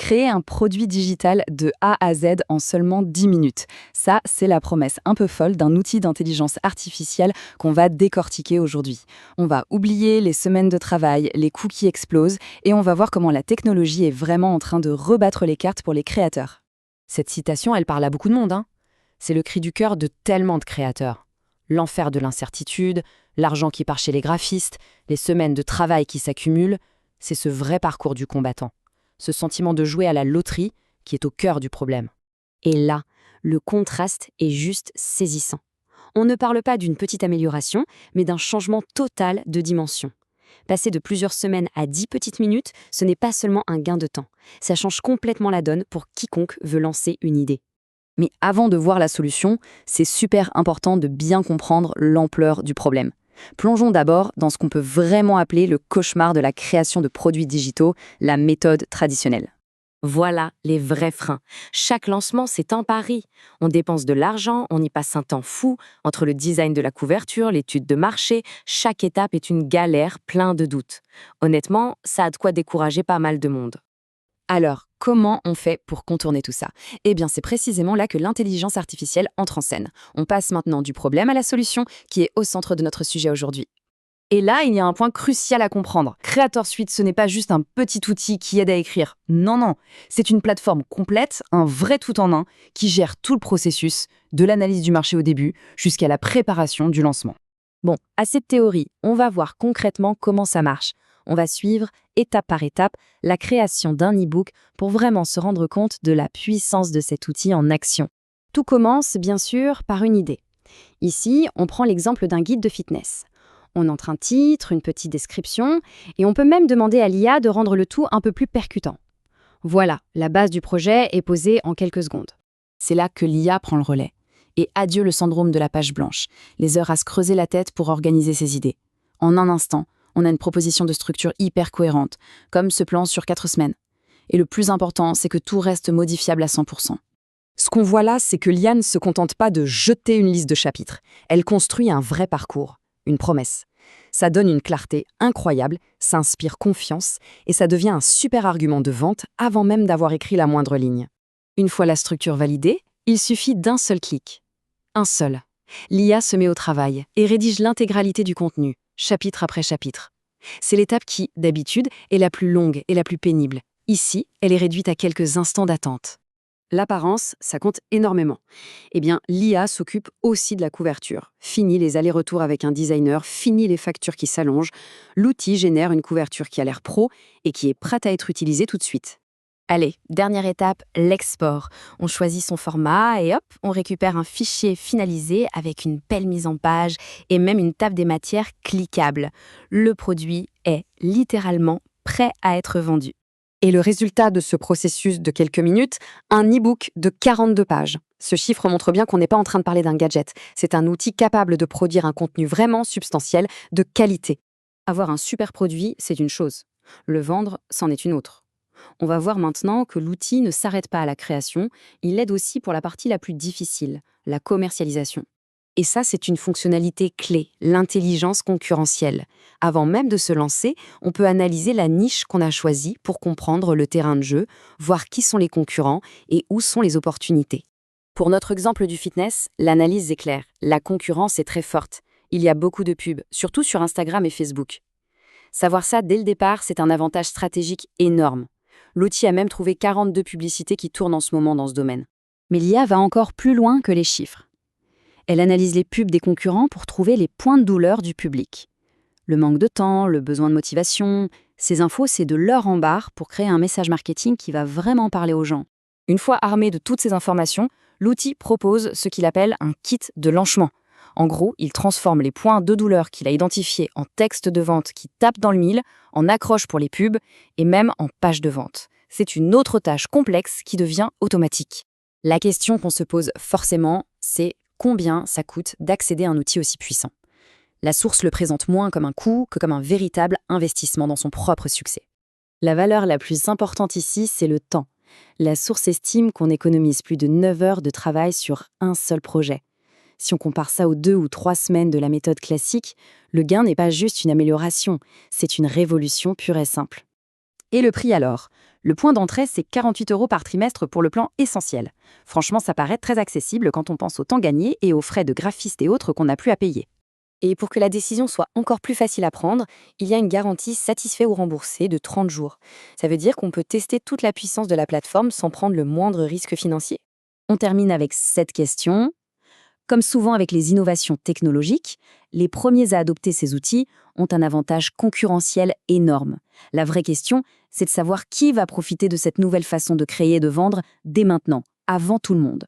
Créer un produit digital de A à Z en seulement 10 minutes. Ça, c'est la promesse un peu folle d'un outil d'intelligence artificielle qu'on va décortiquer aujourd'hui. On va oublier les semaines de travail, les coûts qui explosent, et on va voir comment la technologie est vraiment en train de rebattre les cartes pour les créateurs. Cette citation, elle parle à beaucoup de monde, hein. C'est le cri du cœur de tellement de créateurs. L'enfer de l'incertitude, l'argent qui part chez les graphistes, les semaines de travail qui s'accumulent, c'est ce vrai parcours du combattant. Ce sentiment de jouer à la loterie qui est au cœur du problème. Et là, le contraste est juste saisissant. On ne parle pas d'une petite amélioration, mais d'un changement total de dimension. Passer de plusieurs semaines à 10 petites minutes, ce n'est pas seulement un gain de temps. Ça change complètement la donne pour quiconque veut lancer une idée. Mais avant de voir la solution, c'est super important de bien comprendre l'ampleur du problème. Plongeons d'abord dans ce qu'on peut vraiment appeler le cauchemar de la création de produits digitaux, la méthode traditionnelle. Voilà les vrais freins. Chaque lancement, c'est un pari. On dépense de l'argent, on y passe un temps fou. Entre le design de la couverture, l'étude de marché, chaque étape est une galère, plein de doutes. Honnêtement, ça a de quoi décourager pas mal de monde. Alors, comment on fait pour contourner tout ça? Eh bien, c'est précisément là que l'intelligence artificielle entre en scène. On passe maintenant du problème à la solution, qui est au centre de notre sujet aujourd'hui. Et là, il y a un point crucial à comprendre. Creator Suite, ce n'est pas juste un petit outil qui aide à écrire. Non, non. C'est une plateforme complète, un vrai tout en un, qui gère tout le processus, de l'analyse du marché au début jusqu'à la préparation du lancement. Bon, assez de théorie, on va voir concrètement comment ça marche. On va suivre, étape par étape, la création d'un e-book pour vraiment se rendre compte de la puissance de cet outil en action. Tout commence, bien sûr, par une idée. Ici, on prend l'exemple d'un guide de fitness. On entre un titre, une petite description, et on peut même demander à l'IA de rendre le tout un peu plus percutant. Voilà, la base du projet est posée en quelques secondes. C'est là que l'IA prend le relais. Et adieu le syndrome de la page blanche, les heures à se creuser la tête pour organiser ses idées. En un instant, on a une proposition de structure hyper cohérente, comme ce plan sur 4 semaines. Et le plus important, c'est que tout reste modifiable à 100%. Ce qu'on voit là, c'est que l'IA ne se contente pas de jeter une liste de chapitres. Elle construit un vrai parcours, une promesse. Ça donne une clarté incroyable, ça inspire confiance, et ça devient un super argument de vente avant même d'avoir écrit la moindre ligne. Une fois la structure validée, il suffit d'un seul clic. Un seul. L'IA se met au travail et rédige l'intégralité du contenu, chapitre après chapitre. C'est l'étape qui, d'habitude, est la plus longue et la plus pénible. Ici, elle est réduite à quelques instants d'attente. L'apparence, ça compte énormément. Eh bien, l'IA s'occupe aussi de la couverture. Fini les allers-retours avec un designer, fini les factures qui s'allongent. L'outil génère une couverture qui a l'air pro et qui est prête à être utilisée tout de suite. Allez, dernière étape, l'export. On choisit son format et hop, on récupère un fichier finalisé avec une belle mise en page et même une table des matières cliquable. Le produit est littéralement prêt à être vendu. Et le résultat de ce processus de quelques minutes, un e-book de 42 pages. Ce chiffre montre bien qu'on n'est pas en train de parler d'un gadget. C'est un outil capable de produire un contenu vraiment substantiel, de qualité. Avoir un super produit, c'est une chose. Le vendre, c'en est une autre. On va voir maintenant que l'outil ne s'arrête pas à la création, il aide aussi pour la partie la plus difficile, la commercialisation. Et ça, c'est une fonctionnalité clé, l'intelligence concurrentielle. Avant même de se lancer, on peut analyser la niche qu'on a choisie pour comprendre le terrain de jeu, voir qui sont les concurrents et où sont les opportunités. Pour notre exemple du fitness, l'analyse est claire. La concurrence est très forte. Il y a beaucoup de pubs, surtout sur Instagram et Facebook. Savoir ça dès le départ, c'est un avantage stratégique énorme. L'outil a même trouvé 42 publicités qui tournent en ce moment dans ce domaine. Mais l'IA va encore plus loin que les chiffres. Elle analyse les pubs des concurrents pour trouver les points de douleur du public. Le manque de temps, le besoin de motivation, ces infos, c'est de l'or en barre pour créer un message marketing qui va vraiment parler aux gens. Une fois armé de toutes ces informations, l'outil propose ce qu'il appelle un kit de lancement. En gros, il transforme les points de douleur qu'il a identifiés en texte de vente qui tape dans le mille, en accroche pour les pubs et même en page de vente. C'est une autre tâche complexe qui devient automatique. La question qu'on se pose forcément, c'est combien ça coûte d'accéder à un outil aussi puissant. La source le présente moins comme un coût que comme un véritable investissement dans son propre succès. La valeur la plus importante ici, c'est le temps. La source estime qu'on économise plus de 9 heures de travail sur un seul projet. Si on compare ça aux 2 ou 3 semaines de la méthode classique, le gain n'est pas juste une amélioration, c'est une révolution pure et simple. Et le prix alors ? Le point d'entrée, c'est 48 € par trimestre pour le plan essentiel. Franchement, ça paraît très accessible quand on pense au temps gagné et aux frais de graphiste et autres qu'on n'a plus à payer. Et pour que la décision soit encore plus facile à prendre, il y a une garantie satisfait ou remboursé de 30 jours. Ça veut dire qu'on peut tester toute la puissance de la plateforme sans prendre le moindre risque financier. On termine avec cette question. Comme souvent avec les innovations technologiques, les premiers à adopter ces outils ont un avantage concurrentiel énorme. La vraie question, c'est de savoir qui va profiter de cette nouvelle façon de créer et de vendre dès maintenant, avant tout le monde.